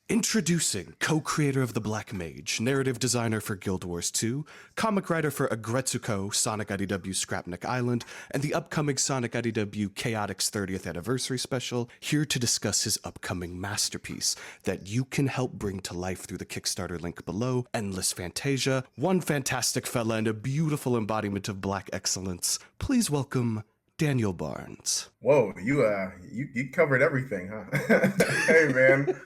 Introducing co-creator of The Black Mage, narrative designer for Guild Wars 2, comic writer for Agretsuko, Sonic IDW Scrapnik Island, and the upcoming Sonic IDW Chaotix 30th Anniversary Special, here to discuss his upcoming masterpiece that you can help bring to life through the Kickstarter link below, Endless Fantasia, one fantastic fella and a beautiful embodiment of black excellence. Please welcome Daniel Barnes. Whoa, you covered everything, huh? Hey, man.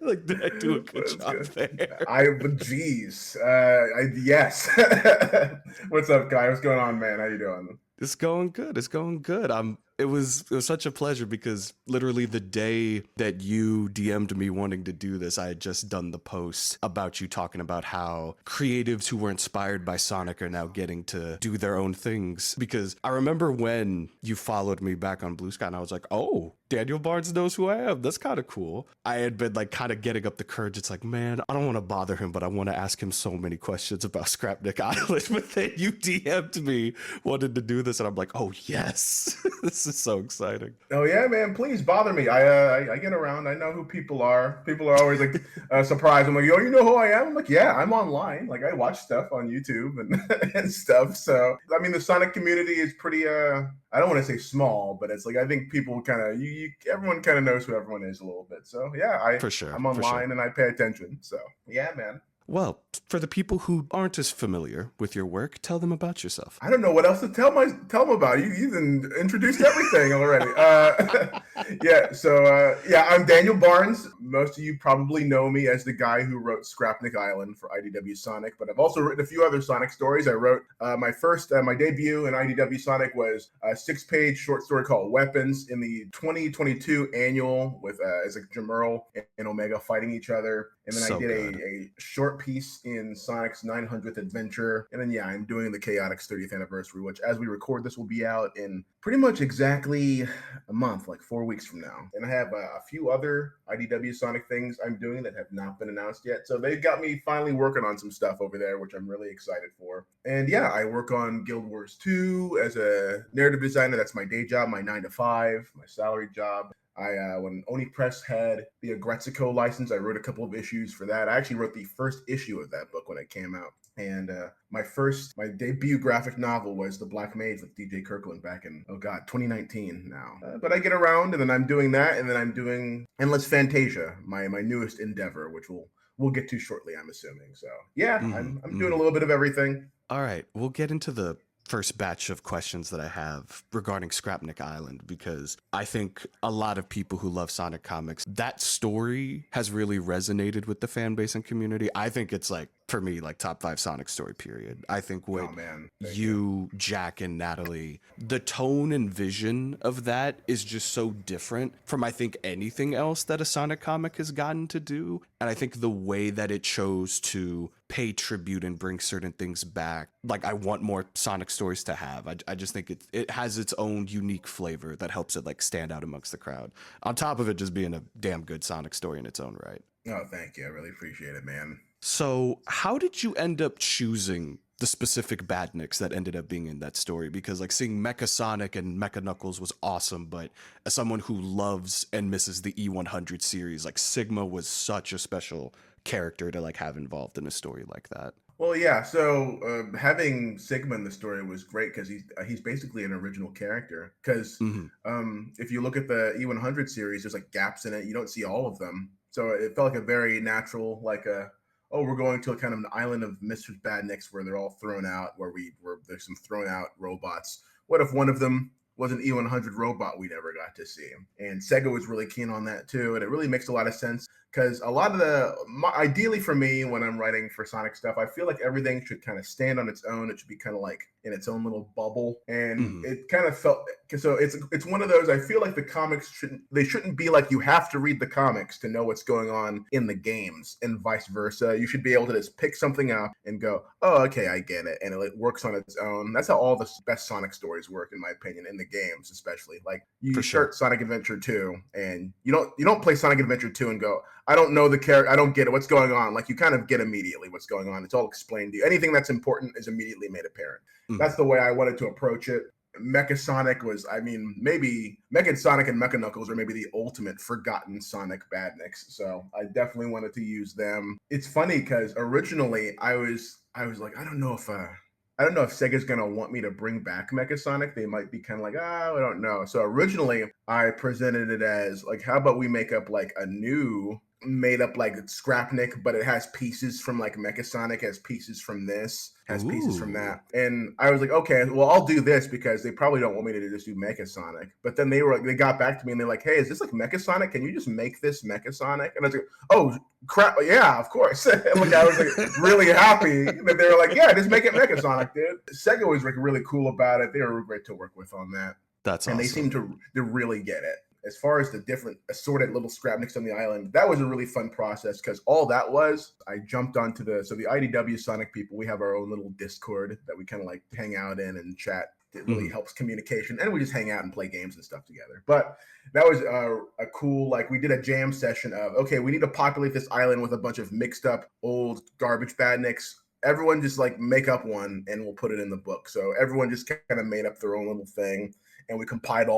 Like, did I do a good That's job good. there? Geez. Yes. What's up, guy? What's going on, man? How you doing? It's going good. It's going good. It was such a pleasure because literally the day that you DM'd me wanting to do this, I had just done the post about you talking about how creatives who were inspired by Sonic are now getting to do their own things. Because I remember when you followed me back on Blue Sky and I was like, oh, Daniel Barnes knows who I am. That's kind of cool. I had been like kind of getting up the courage. It's like, man, I don't want to bother him, but I want to ask him so many questions about Scrapnik Island. But then you DM'd me wanted to do this and I'm like, oh yes, this is so exciting. Oh yeah, man. Please bother me. I get around. I know who people are. People are always like surprised. I'm like, yo, you know who I am? I'm like, yeah, I'm online. Like I watch stuff on YouTube and and stuff. So I mean, the Sonic community is pretty. I don't want to say small, but it's like I think people kind of everyone kind of knows who everyone is a little bit. So yeah, For sure. I'm online and I pay attention. So yeah, man. Well, for the people who aren't as familiar with your work, tell them about yourself. I don't know what else to tell them about. You even introduced everything already. Yeah, I'm Daniel Barnes. Most of you probably know me as the guy who wrote Scrapnik Island for IDW Sonic, but I've also written a few other Sonic stories. I wrote my debut in IDW Sonic was a 6-page short story called Weapons in the 2022 annual with Isaac Jamerl and Omega fighting each other. And then I did a short piece in Sonic's 900th adventure. And then, I'm doing the Chaotix 30th anniversary, which as we record this will be out in pretty much exactly a month, like 4 weeks from now. And I have a few other IDW Sonic things I'm doing that have not been announced yet. So they've got me finally working on some stuff over there, which I'm really excited for. And I work on Guild Wars 2 as a narrative designer. That's my day job, my 9 to 5, my salary job. When Oni Press had the Agretsuko license, I wrote a couple of issues for that. I actually wrote the first issue of that book when it came out. And my debut graphic novel was The Black Mage with DJ Kirkland back in, 2019 now. But I get around, and then I'm doing that, and then I'm doing Endless Fantasia, my newest endeavor, which we'll get to shortly, I'm assuming. So, I'm doing a little bit of everything. All right, we'll get into the first batch of questions that I have regarding Scrapnik Island, because I think a lot of people who love Sonic comics, that story has really resonated with the fan base and community. I think it's like, for me, like top 5 Sonic story, period. I think with you, Jack, and Natalie, the tone and vision of that is just so different from, I think, anything else that a Sonic comic has gotten to do. And I think the way that it chose to pay tribute and bring certain things back, like I want more Sonic stories to have. I just think it has its own unique flavor that helps it like stand out amongst the crowd. On top of it just being a damn good Sonic story in its own right. Oh, thank you. I really appreciate it, man. So how did you end up choosing the specific badniks that ended up being in that story? Because like seeing Mecha Sonic and Mecha Knuckles was awesome, but as someone who loves and misses the E100 series, like Sigma was such a special character to like have involved in a story like that. Well, yeah. So having Sigma in the story was great because he's basically an original character. Because if you look at the E100 series, there's like gaps in it. You don't see all of them. So it felt like a very natural, we're going to a kind of an island of Mr. Badniks where they're all thrown out, where there's some thrown out robots. What if one of them was an E100 robot we never got to see? And Sega was really keen on that too. And it really makes a lot of sense because a lot of ideally for me, when I'm writing for Sonic stuff, I feel like everything should kind of stand on its own. It should be kind of like in its own little bubble. And it kind of felt, so it's one of those, I feel like the comics shouldn't be like you have to read the comics to know what's going on in the games and vice versa. You should be able to just pick something up and go, oh, okay, I get it. And it works on its own. That's how all the best Sonic stories work, in my opinion, in the games, especially. Like you start Sonic Adventure 2 and you don't play Sonic Adventure 2 and go, I don't know the character, I don't get it, what's going on. Like you kind of get immediately what's going on. It's all explained to you. Anything that's important is immediately made apparent. That's the way I wanted to approach it. Mecha Sonic was, I mean, maybe Mecha Sonic and Mecha Knuckles are maybe the ultimate forgotten Sonic badniks. So I definitely wanted to use them. It's funny because originally I was like, I don't know if Sega's gonna want me to bring back Mecha Sonic. They might be kind of like, I don't know. So originally I presented it as like, how about we make up like a new made up like Scrapnik, but it has pieces from like Mecha Sonic, has pieces from this, has pieces from that. And I was like, okay, well, I'll do this because they probably don't want me to just do Mecha Sonic. But then they got back to me and they're like, hey, is this like Mecha Sonic? Can you just make this Mecha Sonic? And I was like, oh crap, yeah, of course. Like I was like really happy that they were like, yeah, just make it Mecha Sonic, dude. Sega was like really cool about it. They were great to work with on that. That's awesome. And they seem to really get it. As far as the different assorted little Scrapniks on the island, that was a really fun process because all that was, I jumped onto the IDW Sonic people, we have our own little Discord that we kind of like hang out in and chat. It really helps communication, and we just hang out and play games and stuff together. But that was a cool, like we did a jam session of, okay, we need to populate this island with a bunch of mixed up old garbage badniks. Everyone just like make up one and we'll put it in the book. So everyone just kind of made up their own little thing. And we compiled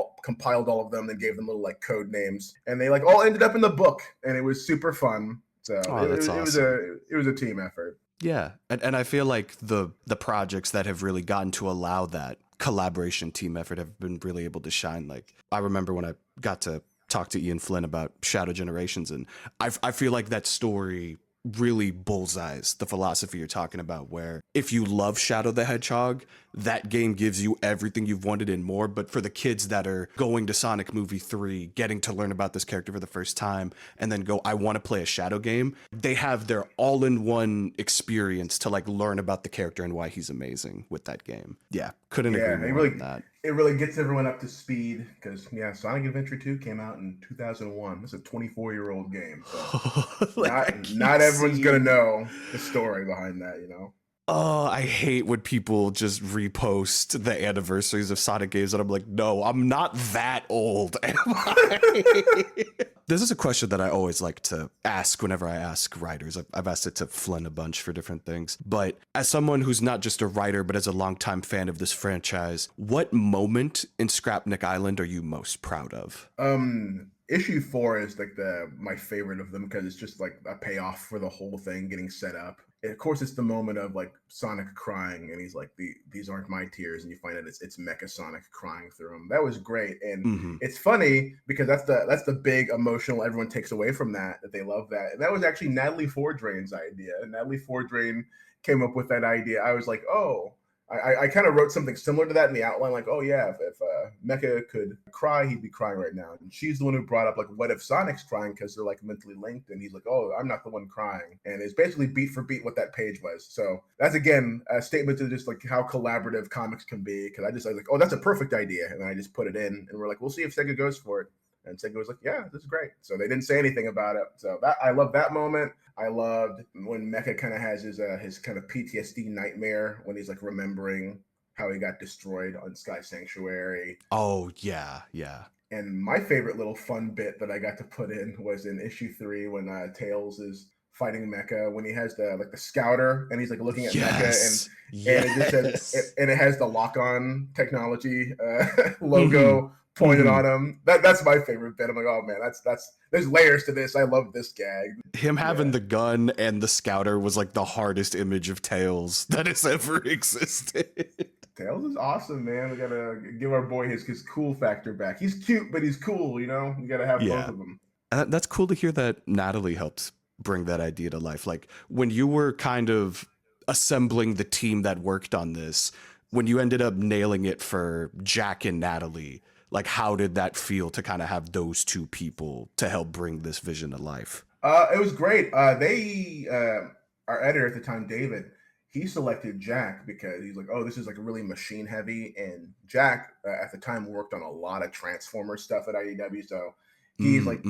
all of them and gave them little like code names, and they like all ended up in the book, and it was super fun. So it was a team effort. Yeah, and I feel like the projects that have really gotten to allow that collaboration team effort have been really able to shine. Like I remember when I got to talk to Ian Flynn about Shadow Generations, and I feel like that story really bullseyes the philosophy you're talking about, where if you love Shadow the Hedgehog, that game gives you everything you've wanted and more. But for the kids that are going to Sonic Movie 3, getting to learn about this character for the first time, and then go, I want to play a Shadow game, they have their all-in-one experience to like learn about the character and why he's amazing with that game. Yeah, couldn't agree more on that. It really gets everyone up to speed because, Sonic Adventure 2 came out in 2001. It's a 24-year-old game. So not everyone's going to know the story behind that, you know? Oh, I hate when people just repost the anniversaries of Sonic games, and I'm like, no, I'm not that old, am I? This is a question that I always like to ask whenever I ask writers. I've asked it to Flynn a bunch for different things. But as someone who's not just a writer, but as a longtime fan of this franchise, what moment in Scrapnik Island are you most proud of? Issue 4 is like my favorite of them because it's just like a payoff for the whole thing getting set up. And of course, it's the moment of like Sonic crying, and he's like, "These aren't my tears," and you find out it's Mecha Sonic crying through him. That was great, and it's funny because that's the big emotional everyone takes away from that they love that, and that was actually Natalie Fordrain's idea. And Natalie Fordrain came up with that idea. I was like, oh. I kind of wrote something similar to that in the outline, like, oh yeah, if Mecha could cry, he'd be crying right now. And she's the one who brought up, like, what if Sonic's crying because they're like mentally linked? And he's like, oh, I'm not the one crying. And it's basically beat for beat what that page was. So that's again a statement to just like how collaborative comics can be. Because I was like, oh, that's a perfect idea, and I just put it in, and we're like, we'll see if Sega goes for it. And Sega was like, yeah, this is great. So they didn't say anything about it. So I love that moment. I loved when Mecha kind of has his kind of PTSD nightmare when he's like remembering how he got destroyed on Sky Sanctuary. Oh, yeah, yeah. And my favorite little fun bit that I got to put in was in issue 3 when Tails is fighting Mecha, when he has the scouter and he's like looking at Mecha and it just says, and it has the lock-on technology logo pointed on him. That's my favorite bit. I'm like, oh man, that's there's layers to this. I love this gag. Him having the gun and the scouter was like the hardest image of Tails that has ever existed. Tails is awesome, man. We gotta give our boy his cool factor back. He's cute, but he's cool, you know? You gotta have both of them. That's cool to hear that Natalie helped bring that idea to life. Like when you were kind of assembling the team that worked on this, when you ended up nailing it for Jack and Natalie, like how did that feel to kind of have those two people to help bring this vision to life? It was great. Our editor at the time, David, he selected Jack because he's like, oh, this is like really machine heavy. And Jack at the time worked on a lot of Transformer stuff at IDW. So he's like,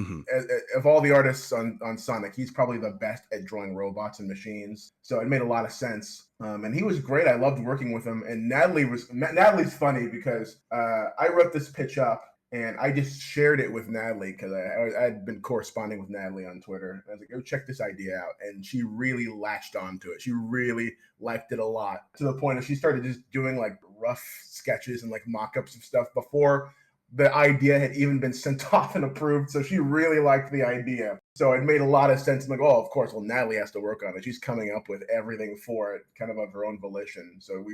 of all the artists on Sonic, he's probably the best at drawing robots and machines. So it made a lot of sense. And he was great. I loved working with him. And Natalie's funny because I wrote this pitch up And I just shared it with Natalie because I had been corresponding with Natalie on Twitter. I was like, "Go check this idea out," and she really latched onto it. She really liked it a lot, to the point that she started just doing like rough sketches and like mock-ups of stuff before the idea had even been sent off and approved. So she really liked the idea. So it made a lot of sense. I'm like, oh, of course. Well, Natalie has to work on it. She's coming up with everything for it, kind of her own volition. So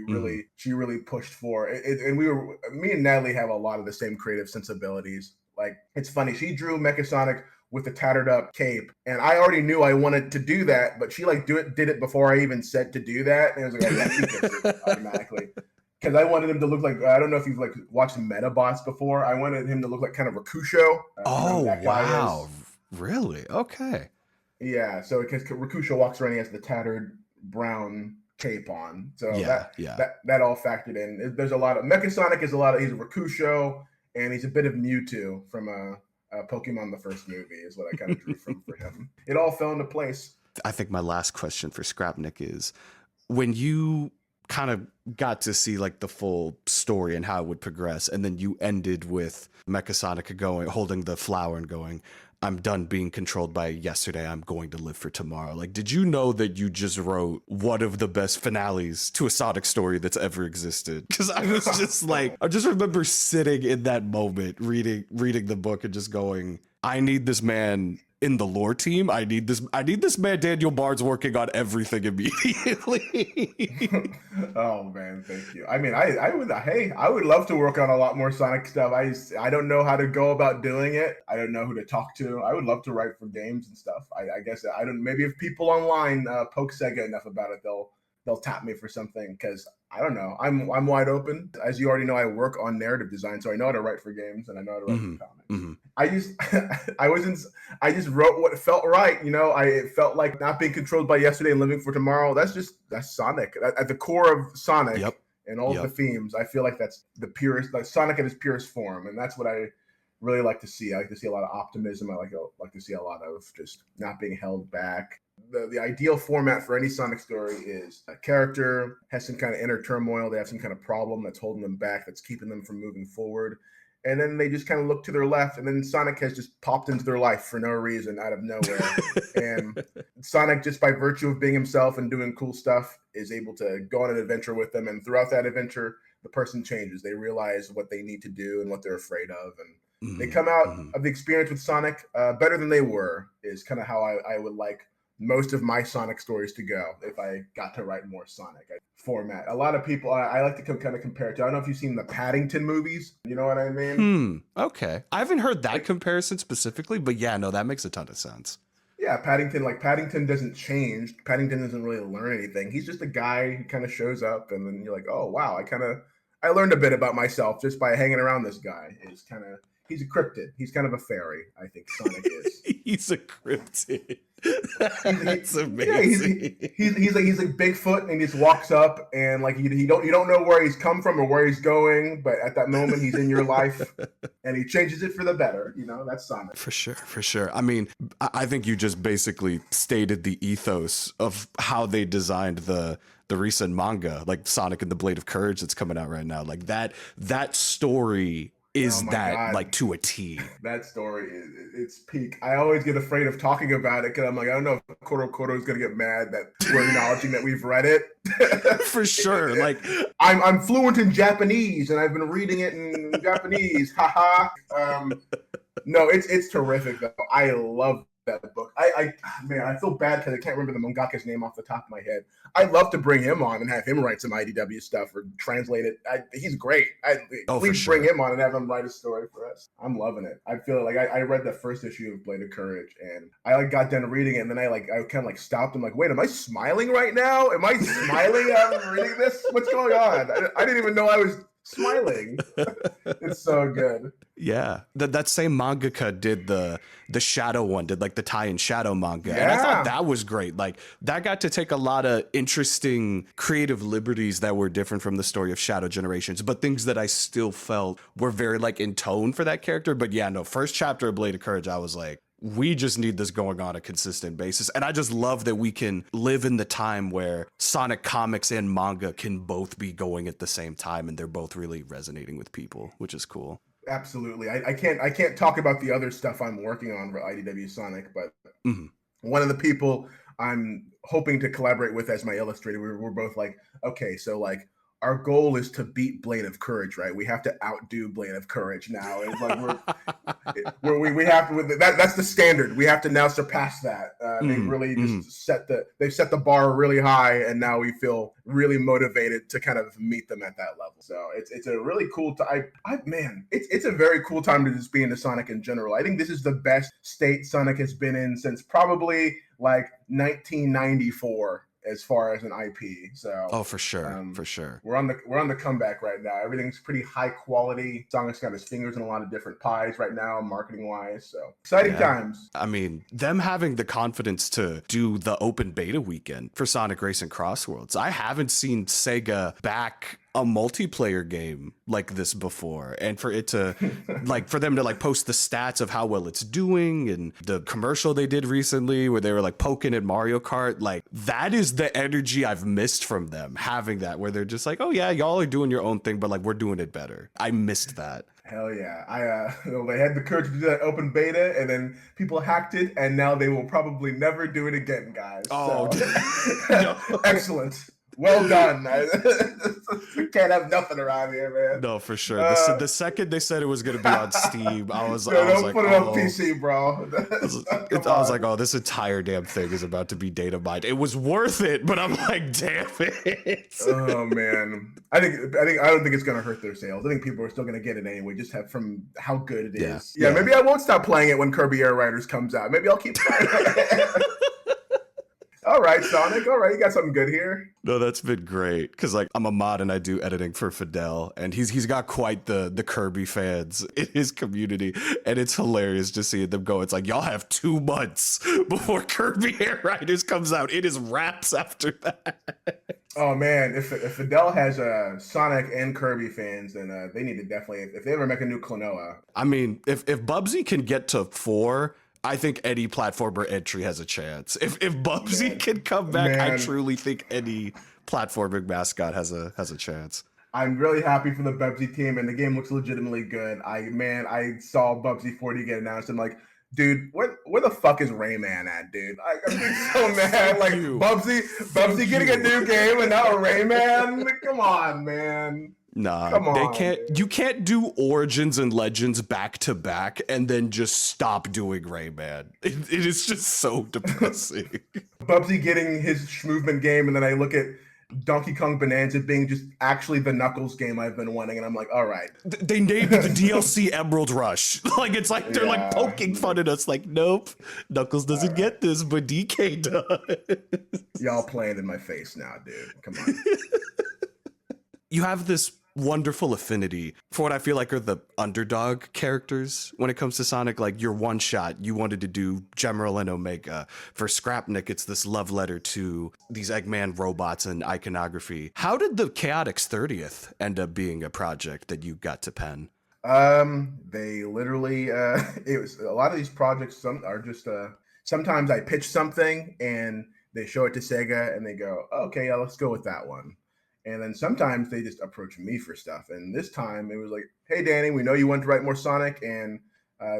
she really pushed for it. And me and Natalie have a lot of the same creative sensibilities. Like, it's funny. She drew Mechasonic with the tattered up cape, and I already knew I wanted to do that, but she like did it before I even said to do that. And I was like, oh yeah, she gets it automatically. Because I wanted him to look like, I don't know if you've like watched Metabots before. I wanted him to look like kind of Rakusho. Oh, wow. Really? Okay. Yeah. So because Rakusho walks around, he has the tattered brown cape on. So that all factored in. There's a lot of Mechasonic he's a Rakusho, and he's a bit of Mewtwo from Pokemon the first movie is what I kind of drew from for him. It all fell into place. I think my last question for Scrapnik is, when you kind of got to see like the full story and how it would progress, and then you ended with Mechasonic holding the flower and going, "I'm done being controlled by yesterday. I'm going to live for tomorrow." Like, did you know that you just wrote one of the best finales to a Sonic story that's ever existed? Because I was just like, I just remember sitting in that moment, reading the book and just going, I need this man in the lore team. I need this man Daniel Barnes working on everything immediately. Oh man, thank you. I mean, I would love to work on a lot more Sonic stuff. I don't know how to go about doing it. I don't know who to talk to. I would love to write for games and stuff. I guess I don't. Maybe if people online poke Sega enough about it, they'll tap me for something, because I don't know. I'm wide open. As you already know, I work on narrative design, so I know how to write for games and I know how to write for comics. Mm-hmm. I just wrote what felt right. It felt like not being controlled by yesterday and living for tomorrow. That's Sonic. At the core of Sonic and all of the themes, I feel like that's the purest, like Sonic at his purest form, and that's what I really like to see. I like to see a lot of optimism. I like to see a lot of just not being held back. The ideal format for any Sonic story is a character has some kind of inner turmoil. They have some kind of problem that's holding them back, that's keeping them from moving forward. And then they just kind of look to their left, and then Sonic has just popped into their life for no reason, out of nowhere. And Sonic, just by virtue of being himself and doing cool stuff, is able to go on an adventure with them. And throughout that adventure, the person changes. They realize what they need to do and what they're afraid of. And they come out of the experience with Sonic better than they were, is kind of how I would like most of my Sonic stories to go if I got to write more Sonic format. A lot of people, I like to kind of compare it to, I don't know if you've seen the Paddington movies. You know what I mean? Okay. I haven't heard that comparison specifically, but yeah, no, that makes a ton of sense. Yeah, Paddington doesn't change. Paddington doesn't really learn anything. He's just a guy who kind of shows up, and then you're like, oh, wow, I learned a bit about myself just by hanging around this guy. He's a cryptid. He's kind of a fairy, I think Sonic is. He's a cryptid. That's amazing. Yeah, he's like Bigfoot, and he just walks up, and like you don't know where he's come from or where he's going, but at that moment he's in your life, and he changes it for the better. That's Sonic. For sure. I mean, I think you just basically stated the ethos of how they designed the recent manga, like Sonic and the Blade of Courage that's coming out right now. Like that story is God. Like to a T. That story it's peak. I always get afraid of talking about it because I'm like, I don't know if Koro is gonna get mad that we're acknowledging that we've read it. For sure. Like I'm fluent in Japanese and I've been reading it in Japanese. Haha. No, it's terrific though. I love that book. I feel bad because I can't remember the mangaka's name off the top of my head. I'd love to bring him on and have him write some IDW stuff or translate it. He's great. Please bring him on and have him write a story for us. I'm loving it. I feel like I read the first issue of Blade of Courage and I got done reading it, and then I kind of stopped and wait, am I smiling right now? Am I smiling after reading this? What's going on? I didn't even know I was smiling. It's so good. Yeah, that same mangaka did the Shadow one, did like the tie-in Shadow manga, and I thought that was great. Like that got to take a lot of interesting creative liberties that were different from the story of Shadow Generations, but things that I still felt were very in tone for that character. But yeah, no, first chapter of Blade of Courage, I was like, we just need this going on a consistent basis. And I just love that we can live in the time where Sonic comics and manga can both be going at the same time, and they're both really resonating with people, which is cool. Absolutely. I can't talk about the other stuff I'm working on for IDW Sonic, but Mhm. one of the people I'm hoping to collaborate with as my illustrator, we're both like, okay, so like our goal is to beat Blade of Courage, right? We have to outdo Blade of Courage now. It's like we have to that's the standard. We have to now surpass that. They've Mhm, really mhm. just set the bar really high, and now we feel really motivated to kind of meet them at that level. So it's a really cool time. I man, it's a very cool time to just be into Sonic in general. I think this is the best state Sonic has been in since probably like 1994 as far as an IP. So Oh, for sure, for sure. we're on the comeback right now. Everything's pretty high quality. Sonic's got his fingers in a lot of different pies right now, marketing wise. So exciting Yeah. times. I mean, them having the confidence to do the open beta weekend for Sonic Racing Crossworlds. I haven't seen Sega back a multiplayer game like this before. And for it to, like, for them to, like, post the stats of how well it's doing, and the commercial they did recently where they were, like, poking at Mario Kart, like, that is the energy I've missed from them, having that, where they're just like, oh, yeah, y'all are doing your own thing, but, like, we're doing it better. I missed that. Hell yeah! They had the courage to do that open beta, and then people hacked it, and now they will probably never do it again, guys. Oh, So no. excellent, well done. Can't have nothing around here, man. No, for sure. Uh, The second they said it was going to be on Steam, no, I was don't like, put it on oh, PC, bro. Come I was like, on. oh, this entire damn thing is about to be data mined. It was worth it, but I'm like, damn it. Oh man, I don't think it's gonna hurt their sales. I think people are still gonna get it anyway, just have from how good it Yeah, is. Yeah, yeah. maybe I won't stop playing it when Kirby Air Riders comes out. Maybe I'll keep playing it. All right, Sonic. All right, you got something good here. No, that's been great because like I'm a mod and I do editing for Fidel, and he's got quite the Kirby fans in his community, and it's hilarious just seeing them go. It's like y'all have 2 months before Kirby Air Riders comes out. It is wraps after that. Oh man, if Fidel has Sonic and Kirby fans, then they need to definitely if they ever make a new Klonoa. I mean, if Bubsy can get to 4, I think any platformer entry has a chance. If Bubsy Man, can come back, I man, truly think any platforming mascot has a chance. I'm really happy for the Bubsy team, and the game looks legitimately good. I saw Bubsy 40 get announced. I'm like, dude, where the fuck is Rayman at, dude? I'm being so mad. Thank Like you. Bubsy getting a new game, and now Rayman. Come on, man. Nah, Come they on, can't. dude. You can't do Origins and Legends back to back and then just stop doing Rayman. It is just so depressing. Bubsy getting his movement game, and then I look at Donkey Kong Bonanza being just actually the Knuckles game I've been wanting, and I'm like, all right. They named the DLC Emerald Rush. Like it's like they're like Yeah. poking fun at us. Like, nope, Knuckles All doesn't right. get this, but DK does. Y'all playing in my face now, dude. Come on. You have this wonderful affinity for what I feel like are the underdog characters when it comes to Sonic. Like your one shot, you wanted to do Gemerald and Omega. For Scrapnik, it's this love letter to these Eggman robots and iconography. How did the Chaotix 30th end up being a project that you got to pen? They literally it was a lot of these projects some are just sometimes I pitch something and they show it to Sega and they go, oh, okay, yeah, let's go with that one. And then sometimes they just approach me for stuff. And this time it was like, hey Danny, we know you want to write more Sonic, and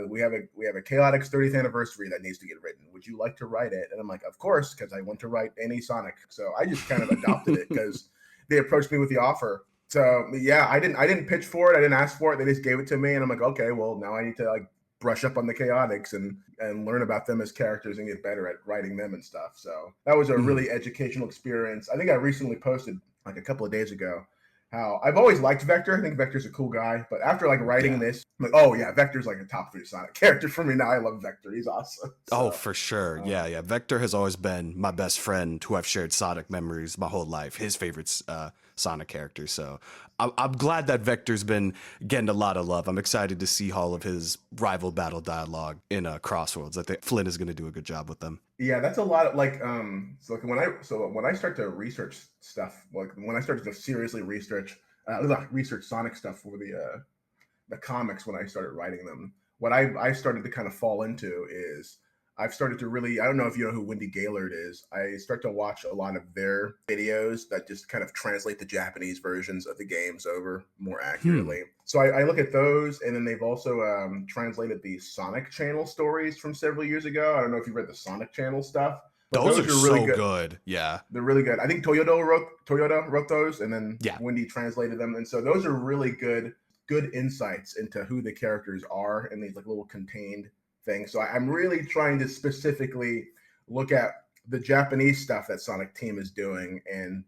we have a Chaotix 30th anniversary that needs to get written. Would you like to write it? And I'm like, of course, because I want to write any Sonic. So I just kind of adopted it because they approached me with the offer. So yeah, I didn't pitch for it. I didn't ask for it. They just gave it to me, and I'm like, okay, well now I need to like brush up on the Chaotix and learn about them as characters and get better at writing them and stuff. So that was a Mhm. really educational experience. I think I recently posted like a couple of days ago how I've always liked Vector. I think Vector's a cool guy, but after like writing Yeah. this, I'm like, oh yeah, Vector's like a top 3 Sonic character for me now. I love Vector. He's awesome. Oh, So for sure. Yeah, yeah. Vector has always been my best friend who I've shared Sonic memories my whole life. His favorite Sonic character. So I'm glad that Vector's been getting a lot of love. I'm excited to see all of his rival battle dialogue in Crossworlds. I think Flynn is going to do a good job with them. yeah, that's a lot of like so when I start to research stuff, like when I start to seriously research Sonic stuff for the comics when I started writing them, what I started to kind of fall into is I've started to really, I don't know if you know who Wendy Gaylord is. I start to watch a lot of their videos that just kind of translate the Japanese versions of the games over more accurately. So I look at those, and then they've also translated the Sonic Channel stories from several years ago. I don't know if you read the Sonic Channel stuff, but Those those are are really so good. good. Yeah. They're really good. I think Toyota wrote those, and then Yeah. Wendy translated them. And so those are really good insights into who the characters are in these like little contained things. So I'm really trying to specifically look at the Japanese stuff that Sonic Team is doing and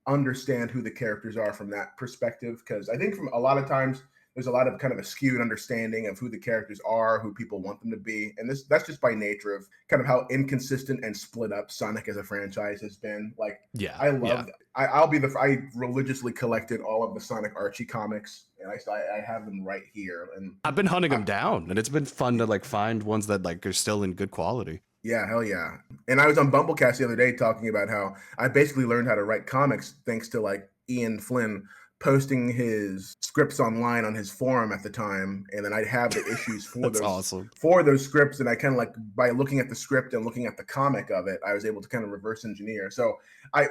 understand who the characters are from that perspective. Because I think from a lot of times there's a lot of kind of a skewed understanding of who the characters are, who people want them to be, and that's just by nature of kind of how inconsistent and split up Sonic as a franchise has been. Like, Yeah. I Yeah. love. I religiously collected all of the Sonic Archie comics, and I have them right here. And I've been hunting them down, and it's been fun to like find ones that like are still in good quality. yeah, hell yeah. And I was on Bumblecast the other day talking about how I basically learned how to write comics thanks to like Ian Flynn posting his scripts online on his forum at the time, and then I'd have the issues That's awesome. for those scripts, and I kind of like by looking at the script and looking at the comic of it, I was able to kind of reverse engineer. So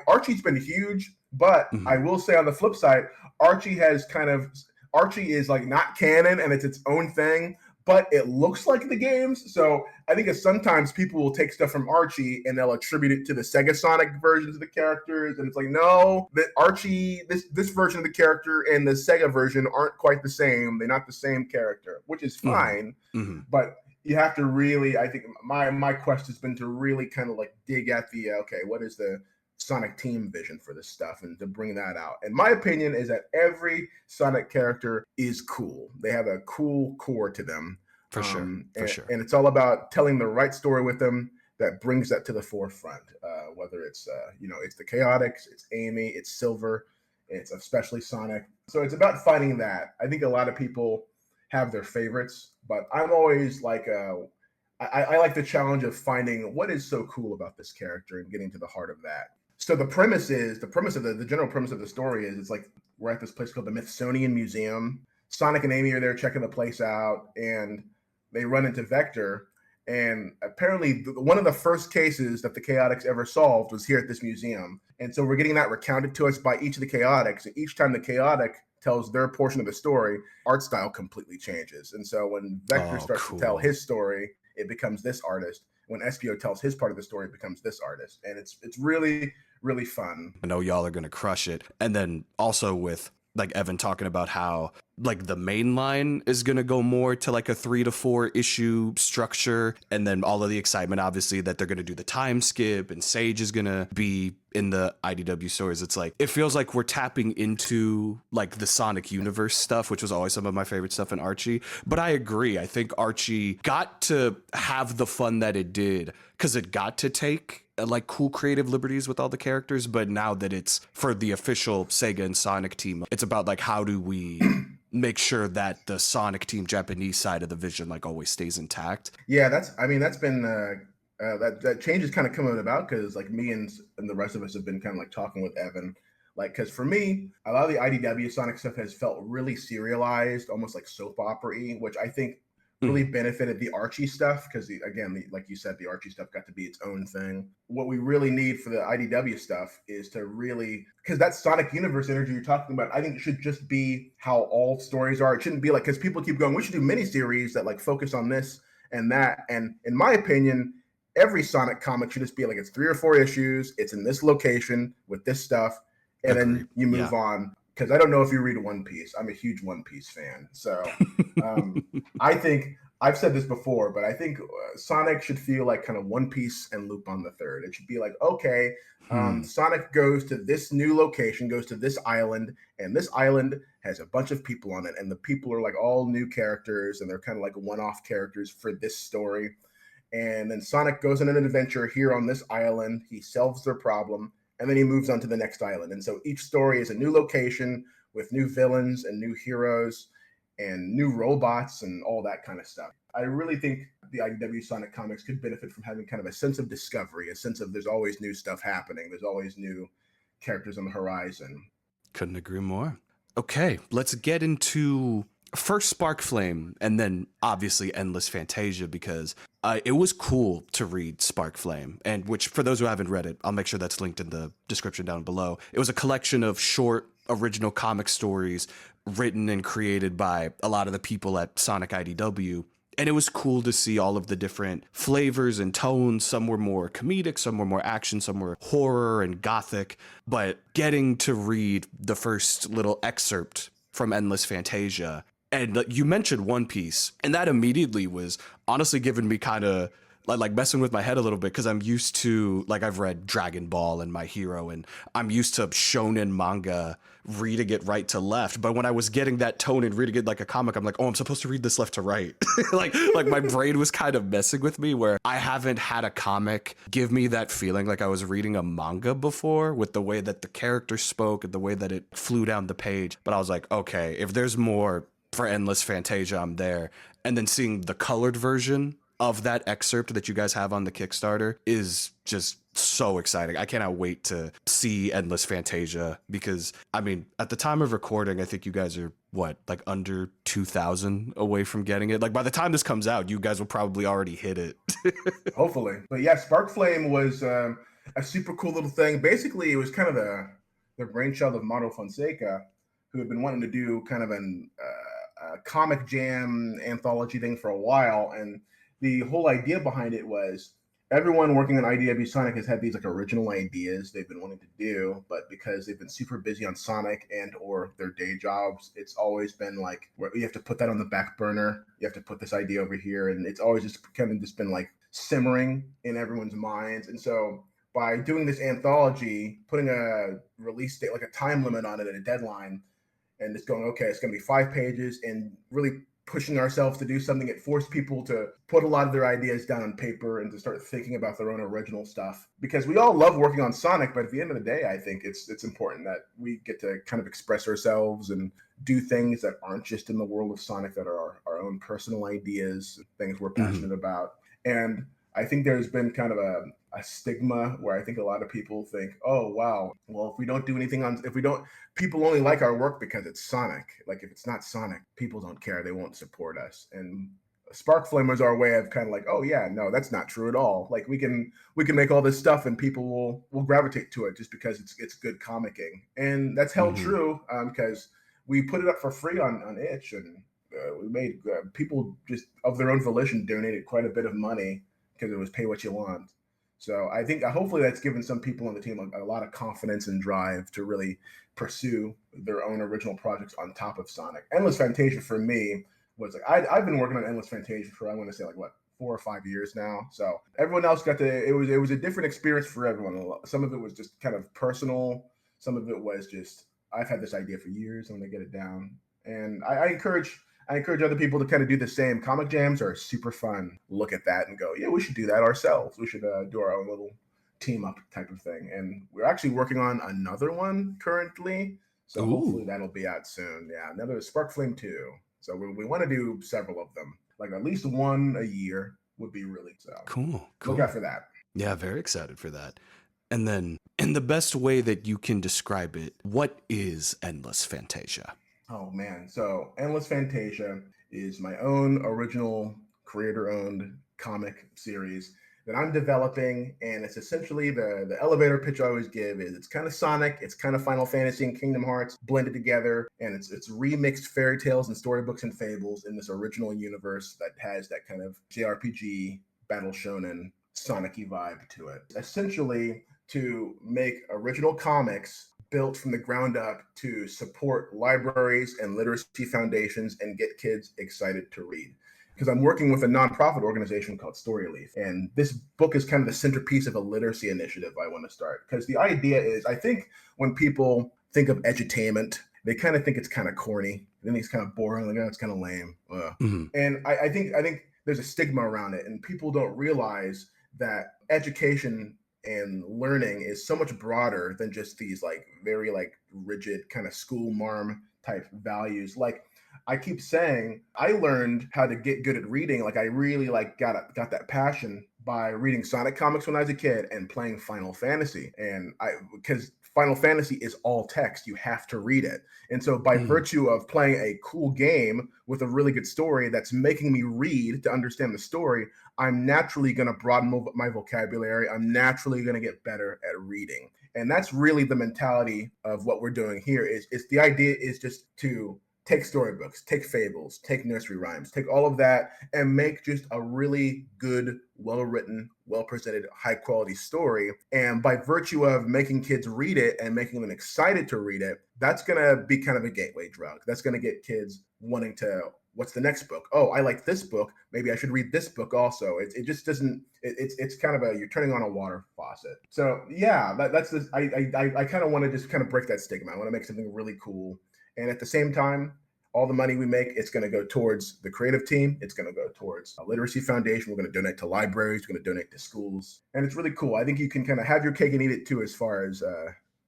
Archie's been huge, but Mhm. I will say on the flip side, Archie is like not canon and it's its own thing, but it looks like the games. So I think sometimes people will take stuff from Archie and they'll attribute it to the Sega Sonic versions of the characters, and it's like, no, the Archie, this version of the character and the Sega version aren't quite the same. They're not the same character, which is fine. Mm-hmm. But you have to really, I think my quest has been to really kind of like dig at the okay, what is the Sonic Team vision for this stuff, and to bring that out. And my opinion is that every Sonic character is cool. They have a cool core to them. For sure. For sure. And it's all about telling the right story with them that brings that to the forefront. Whether it's it's the Chaotix, it's Amy, it's Silver, it's especially Sonic. So it's about finding that. I think a lot of people have their favorites, but I'm always like I like the challenge of finding what is so cool about this character and getting to the heart of that. So the general premise of the story is it's like we're at this place called the Smithsonian Museum. Sonic and Amy are there checking the place out, and they run into Vector. And apparently, one of the first cases that the Chaotix ever solved was here at this museum. And so we're getting that recounted to us by each of the Chaotix. And each time the Chaotic tells their portion of the story, art style completely changes. And so when Vector starts to tell his story, it becomes this artist. When Espio tells his part of the story, it becomes this artist. And it's really, really fun. I know y'all are going to crush it. And then also with like Evan talking about how like the main line is going to go more to like a 3 to 4 issue structure. And then all of the excitement, obviously, that they're going to do the time skip and Sage is going to be in the IDW stories. It's like, it feels like we're tapping into like the Sonic universe stuff, which was always some of my favorite stuff in Archie. But I agree. I think Archie got to have the fun that it did because it got to take like cool creative liberties with all the characters. But now that it's for the official Sega and Sonic team, it's about like, how do we make sure that the Sonic Team Japanese side of the vision like always stays intact? Yeah, that's been that change is kind of coming about because like me and the rest of us have been kind of like talking with Evan, like, because for me a lot of the IDW Sonic stuff has felt really serialized, almost like soap opera-y, which I think really benefited the Archie stuff because like you said, the Archie stuff got to be its own thing. What we really need for the IDW stuff is to really, because that Sonic universe energy you're talking about, I think it should just be how all stories are. It shouldn't be like, because people keep going, we should do miniseries that like focus on this and that. And in my opinion, every Sonic comic should just be like, it's 3 or 4 issues, it's in this location with this stuff, and then you move on. Because I don't know if you read One Piece. I'm a huge One Piece fan. So I think, I've said this before, but I think Sonic should feel like kind of One Piece and Lupin the Third. It should be like, okay, Sonic goes to this new location, goes to this island, and this island has a bunch of people on it. And the people are like all new characters, and they're kind of like one-off characters for this story. And then Sonic goes on an adventure here on this island. He solves their problem, and then he moves on to the next island. And so each story is a new location with new villains and new heroes and new robots and all that kind of stuff. I really think the IDW Sonic comics could benefit from having kind of a sense of discovery, a sense of there's always new stuff happening. There's always new characters on the horizon. Couldn't agree more. Okay, let's get into first SparkFlame, and then obviously Endless Fantasia, because it was cool to read SparkFlame, and which, for those who haven't read it, I'll make sure that's linked in the description down below. It was a collection of short original comic stories written and created by a lot of the people at Sonic IDW. And it was cool to see all of the different flavors and tones. Some were more comedic, some were more action, some were horror and gothic. But getting to read the first little excerpt from Endless Fantasia, and you mentioned One Piece, and that immediately was honestly giving me kind of like messing with my head a little bit, because I'm used to, like, I've read Dragon Ball and My Hero, and I'm used to shonen manga, reading it right to left. But when I was getting that tone and reading it like a comic, I'm like, oh, I'm supposed to read this left to right. like my brain was kind of messing with me, where I haven't had a comic give me that feeling like I was reading a manga before, with the way that the character spoke and the way that it flew down the page. But I was like, okay, if there's more for Endless Fantasia, I'm there. And then seeing the colored version of that excerpt that you guys have on the Kickstarter is just so exciting. I cannot wait to see Endless Fantasia, because I mean, at the time of recording, I think you guys are what, like under 2,000 away from getting it. Like, by the time this comes out, you guys will probably already hit it. Hopefully. But yeah, SparkFlame was a super cool little thing. Basically, it was kind of the brainchild of Mauro Fonseca, who had been wanting to do kind of a comic jam anthology thing for a while. And the whole idea behind it was, everyone working on IDW Sonic has had these like original ideas they've been wanting to do, but because they've been super busy on Sonic and or their day jobs, it's always been like, where you have to put that on the back burner. You have to put this idea over here, and it's always just kind of just been like simmering in everyone's minds. And so by doing this anthology, putting a release date, like a time limit on it and a deadline, and just going, okay, it's going to be 5 pages, and really pushing ourselves to do something, it forced people to put a lot of their ideas down on paper and to start thinking about their own original stuff. Because we all love working on Sonic, but at the end of the day, I think it's important that we get to kind of express ourselves and do things that aren't just in the world of Sonic, that are our own personal ideas, things we're passionate about. And I think there's been kind of a stigma where I think a lot of people think, oh, wow, well, if we don't do anything people only like our work because it's Sonic. Like, if it's not Sonic, people don't care. They won't support us. And SparkFlame was our way of kind of like, oh yeah, no, that's not true at all. Like, we can make all this stuff and people will gravitate to it just because it's good comicking. And that's held true, because we put it up for free on Itch, and we made people just of their own volition donated quite a bit of money, because it was pay what you want. So I think hopefully that's given some people on the team a lot of confidence and drive to really pursue their own original projects on top of Sonic. Endless Fantasia for me was like, I've been working on Endless Fantasia for, I want to say, like, what, 4 or 5 years now. So everyone else got to, it was a different experience for everyone. Some of it was just kind of personal. Some of it was just, I've had this idea for years, I'm going to get it down. And I encourage other people to kind of do the same. Comic jams are super fun. Look at that and go, yeah, we should do that ourselves. We should do our own little team up type of thing. And we're actually working on another one currently. So hopefully that'll be out soon. Yeah, another SparkFlame 2. So we want to do several of them. Like, at least one a year would be really cool. Look out for that. Yeah, very excited for that. And then, in the best way that you can describe it, what is Endless Fantasia? Oh man, so Endless Fantasia is my own original creator-owned comic series that I'm developing, and it's essentially the elevator pitch I always give is, it's kind of Sonic, it's kind of Final Fantasy and Kingdom Hearts blended together, and it's remixed fairy tales and storybooks and fables in this original universe that has that kind of JRPG, battle shonen, Sonic-y vibe to it. Essentially, to make original comics built from the ground up to support libraries and literacy foundations and get kids excited to read. Because I'm working with a nonprofit organization called Storyleaf, and this book is kind of the centerpiece of a literacy initiative I want to start. Because the idea is, I think when people think of edutainment, they kind of think it's kind of corny. They think it's kind of boring. Like, oh, it's kind of lame. And I think there's a stigma around it, and people don't realize that education and learning is so much broader than just these like very like rigid kind of school marm type values. Like, I keep saying, I learned how to get good at reading. Like, I really like got that passion by reading Sonic comics when I was a kid and playing Final Fantasy. And because Final Fantasy is all text, you have to read it. And so, by virtue of playing a cool game with a really good story that's making me read to understand the story, I'm naturally going to broaden my vocabulary. I'm naturally going to get better at reading. And that's really the mentality of what we're doing here. Is the idea is just to take storybooks, take fables, take nursery rhymes, take all of that and make just a really good, well-written, well-presented, high-quality story. And by virtue of making kids read it and making them excited to read it, that's going to be kind of a gateway drug. That's going to get kids wanting to, what's the next book? Oh, I like this book. Maybe I should read this book also. It just doesn't, it's kind of you're turning on a water faucet. So yeah, that's this, I kind of want to just kind of break that stigma. I want to make something really cool. And at the same time, all the money we make, it's going to go towards the creative team. It's going to go towards a literacy foundation. We're going to donate to libraries. We're going to donate to schools. And it's really cool. I think you can kind of have your cake and eat it too, as far as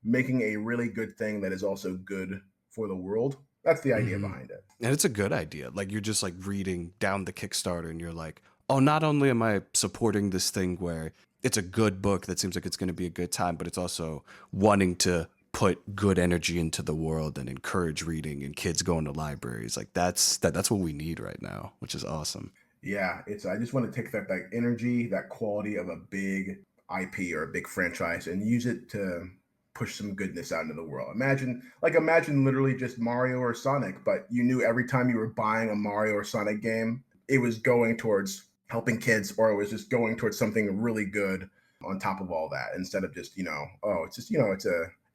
making a really good thing that is also good for the world. That's the idea behind it. And it's a good idea. Like, you're just like reading down the Kickstarter and you're like, oh, not only am I supporting this thing where it's a good book that seems like it's going to be a good time, but it's also wanting to put good energy into the world and encourage reading and kids going to libraries. Like that's what we need right now, which is awesome. Yeah, I just want to take that energy, that quality of a big IP or a big franchise and use it to push some goodness out into the world. Imagine literally just Mario or Sonic, but you knew every time you were buying a Mario or Sonic game, it was going towards helping kids, or it was just going towards something really good on top of all that, instead of just,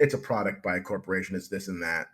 it's a product by a corporation. It's this and that.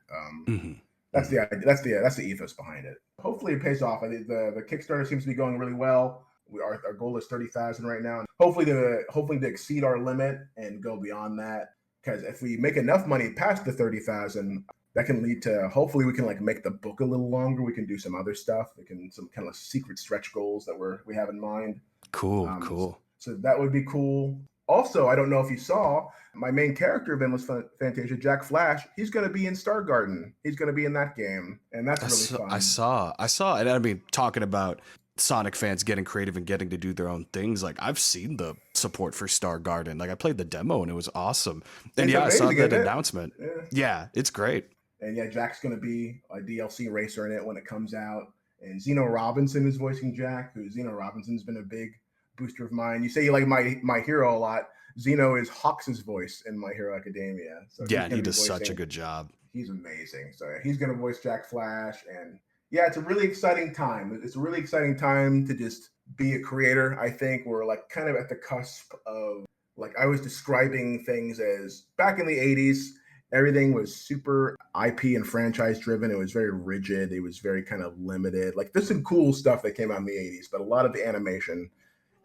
That's the idea. That's the ethos behind it. Hopefully it pays off. I think the Kickstarter seems to be going really well. Our goal is 30,000 right now. Hopefully to exceed our limit and go beyond that. Because if we make enough money past the 30,000, that can lead to, hopefully we can like make the book a little longer. We can do some other stuff. Some kind of secret stretch goals that we have in mind. Cool. So that would be cool. Also, I don't know if you saw, my main character of Endless Fantasia, Jack Flash, he's going to be in Star Garden. He's going to be in that game, and that's really fun. I saw, and I mean, talking about Sonic fans getting creative and getting to do their own things, like I've seen the support for Star Garden. Like I played the demo and it was awesome. And it's yeah, amazing, I saw that announcement. Yeah, it's great. And yeah, Jack's going to be a DLC racer in it when it comes out. And Zeno Robinson is voicing Jack, Zeno Robinson's been a big booster of mine. You say you like My Hero a lot. Zeno is Hawks' voice in My Hero Academia. So yeah, he does such a good job. He's amazing. So he's going to voice Jack Flash. And yeah, it's a really exciting time. It's a really exciting time to just be a creator. I think we're like kind of at the cusp of, like I was describing things as back in the 80s, everything was super IP and franchise driven. It was very rigid. It was very kind of limited. Like there's some cool stuff that came out in the 80s, but a lot of the animation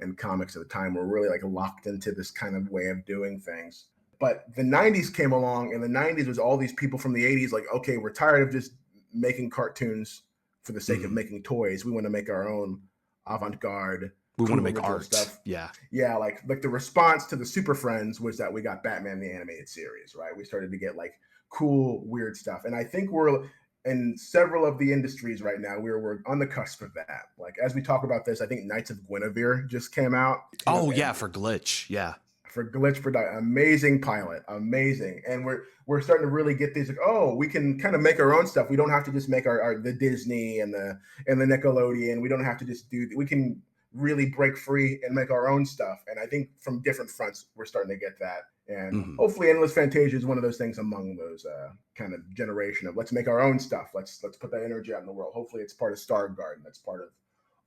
and comics at the time were really like locked into this kind of way of doing things. But the 90s came along, and the 90s was all these people from the 80s like, okay, we're tired of just making cartoons for the sake of making toys. We want to make our own avant-garde. We want to make art stuff. Yeah, like the response to the Super Friends was that we got Batman the Animated Series, right? We started to get like cool, weird stuff. And I think we're in several of the industries right now, we're on the cusp of that. Like as we talk about this, I think Knights of Guinevere just came out. Oh yeah, for Glitch. Yeah. For Glitch production, amazing pilot, amazing. And we're starting to really get these like, oh, we can kind of make our own stuff. We don't have to just make our the Disney and the Nickelodeon. We don't have to just we can really break free and make our own stuff. And I think from different fronts, we're starting to get that. And hopefully Endless Fantasia is one of those things among those kind of generation of let's make our own stuff. Let's put that energy out in the world. Hopefully it's part of Star Garden. That's part of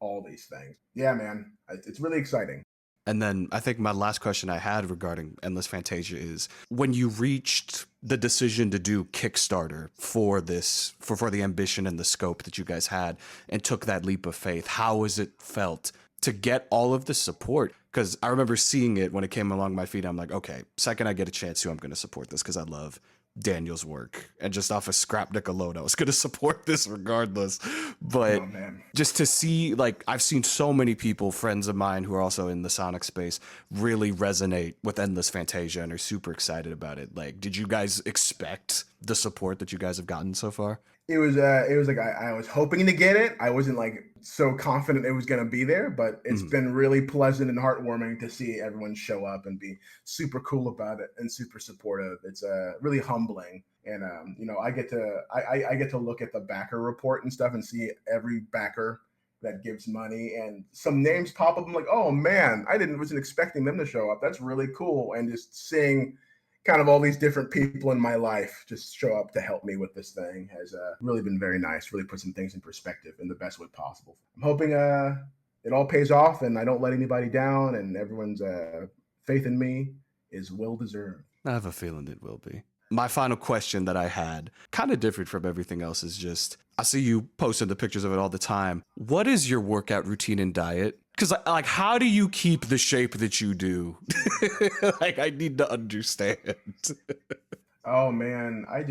all these things. Yeah, man, it's really exciting. And then I think my last question I had regarding Endless Fantasia is, when you reached the decision to do Kickstarter for this, for the ambition and the scope that you guys had, and took that leap of faith, how has it felt to get all of the support? Because I remember seeing it when it came along my feed. I'm like, okay, second I get a chance to, I'm going to support this because I love Daniel's work. And just off of Scrapnik alone, I was going to support this regardless. But just to see, like, I've seen so many people, friends of mine who are also in the Sonic space, really resonate with Endless Fantasia and are super excited about it. Like, did you guys expect the support that you guys have gotten so far? it was like I was hoping to get it. I wasn't like so confident it was going to be there, but it's Mhm. been really pleasant and heartwarming to see everyone show up and be super cool about it and super supportive. It's really humbling, and I get to I get to look at the backer report and stuff and see every backer that gives money, and some names pop up. I'm like, oh man, I didn't wasn't expecting them to show up. That's really cool, and just seeing kind of all these different people in my life just show up to help me with this thing has really been very nice. Really put some things in perspective in the best way possible. I'm hoping it all pays off and I don't let anybody down, and everyone's faith in me is well deserved. I have a feeling it will be. My final question that I had, kind of different from everything else, is just I see you posting the pictures of it all the time. What is your workout routine and diet? Because, like, how do you keep the shape that you do? Like, I need to understand. Oh man, I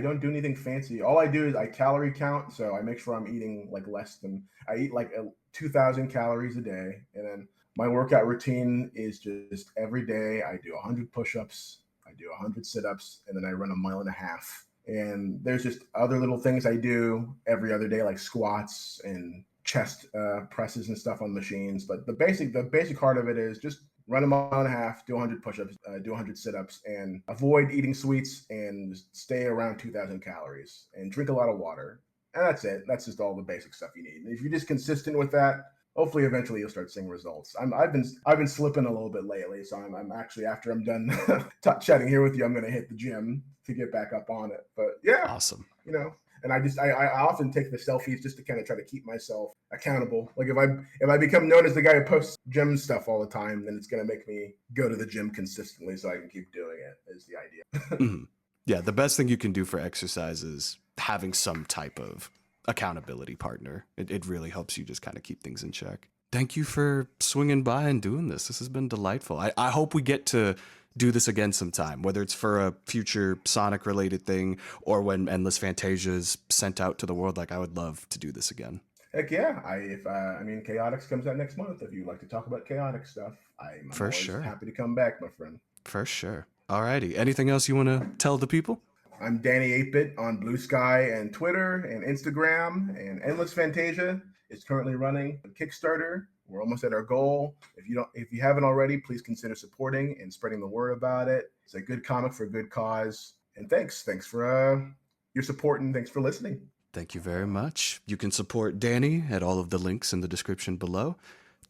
don't do anything fancy. All I do is I calorie count, so I make sure I'm eating like less than I eat like 2,000 calories a day, and then my workout routine is just every day I do 100 push-ups, I do 100 sit-ups, and then I run a mile and a half. And there's just other little things I do every other day, like squats and chest presses and stuff on machines. But the basic heart of it is just run a mile and a half, do 100 push-ups, do 100 sit-ups, and avoid eating sweets and stay around 2,000 calories and drink a lot of water. And that's it. That's just all the basic stuff you need. And if you're just consistent with that, hopefully eventually you'll start seeing results. I've been slipping a little bit lately, so I'm actually after I'm done chatting here with you, I'm going to hit the gym to get back up on it. But yeah, Awesome. you know, and I often take the selfies just to kind of try to keep myself accountable. Like if I become known as the guy who posts gym stuff all the time, then it's going to make me go to the gym consistently so I can keep doing it. Is the idea. Mhm. Yeah, the best thing you can do for exercise is having some type of accountability partner. It really helps you just kind of keep things in check. Thank you for swinging by and doing this. This has been delightful. I hope we get to do this again sometime, whether it's for a future Sonic related thing or when Endless Fantasia is sent out to the world. Like, I would love to do this again. Heck yeah! I mean, Chaotix comes out next month. If you'd like to talk about chaotic stuff, I'm For always sure. happy to come back, my friend. For sure. Alrighty. Anything else you want to tell the people? I'm Danny 8-Bit on Blue Sky and Twitter and Instagram, and Endless Fantasia is currently running a Kickstarter. We're almost at our goal. If you haven't already, please consider supporting and spreading the word about it. It's a good comic for a good cause. And thanks for your support, and thanks for listening. Thank you very much. You can support Danny at all of the links in the description below.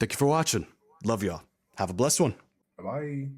Thank you for watching. Love y'all. Have a blessed one. Bye bye.